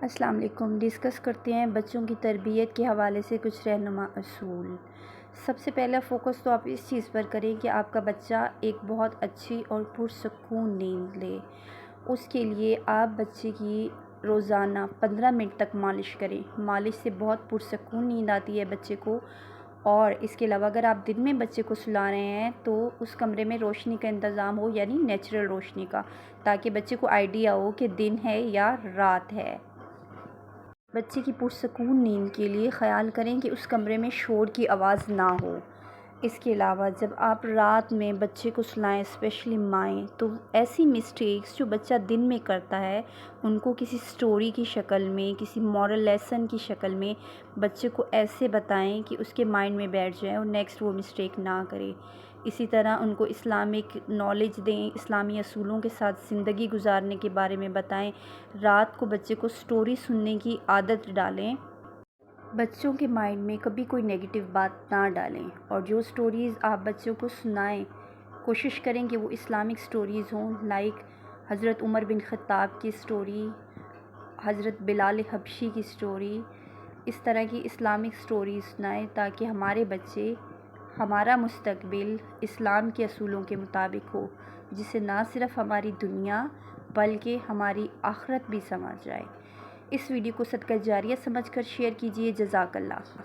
السلام علیکم۔ ڈسکس کرتے ہیں بچوں کی تربیت کے حوالے سے کچھ رہنما اصول۔ سب سے پہلا فوکس تو آپ اس چیز پر کریں کہ آپ کا بچہ ایک بہت اچھی اور پرسکون نیند لے۔ اس کے لیے آپ بچے کی روزانہ 15 منٹ تک مالش کریں۔ مالش سے بہت پرسکون نیند آتی ہے بچے کو۔ اور اس کے علاوہ اگر آپ دن میں بچے کو سلا رہے ہیں تو اس کمرے میں روشنی کا انتظام ہو، یعنی نیچرل روشنی کا، تاکہ بچے کو آئیڈیا ہو کہ دن ہے یا رات ہے۔ بچے کی پرسکون نیند کے لیے خیال کریں کہ اس کمرے میں شور کی آواز نہ ہو۔ اس کے علاوہ جب آپ رات میں بچے کو سلائیں، اسپیشلی مائیں، تو ایسی مسٹیکس جو بچہ دن میں کرتا ہے ان کو کسی سٹوری کی شکل میں، کسی مورل لیسن کی شکل میں بچے کو ایسے بتائیں کہ اس کے مائنڈ میں بیٹھ جائے اور نیکسٹ وہ مسٹیک نہ کرے۔ اسی طرح ان کو اسلامک نالج دیں، اسلامی اصولوں کے ساتھ زندگی گزارنے کے بارے میں بتائیں۔ رات کو بچے کو سٹوری سننے کی عادت ڈالیں۔ بچوں کے مائنڈ میں کبھی کوئی نیگیٹو بات نہ ڈالیں، اور جو سٹوریز آپ بچوں کو سنائیں کوشش کریں کہ وہ اسلامک سٹوریز ہوں، لائک حضرت عمر بن خطاب کی سٹوری، حضرت بلال حبشی کی سٹوری، اس طرح کی اسلامک سٹوریز سنائیں تاکہ ہمارے بچے، ہمارا مستقبل اسلام کے اصولوں کے مطابق ہو، جس سے نہ صرف ہماری دنیا بلکہ ہماری آخرت بھی سنور جائے۔ اس ویڈیو کو صدقہ جاریہ سمجھ کر شیئر کیجیے۔ جزاک اللہ۔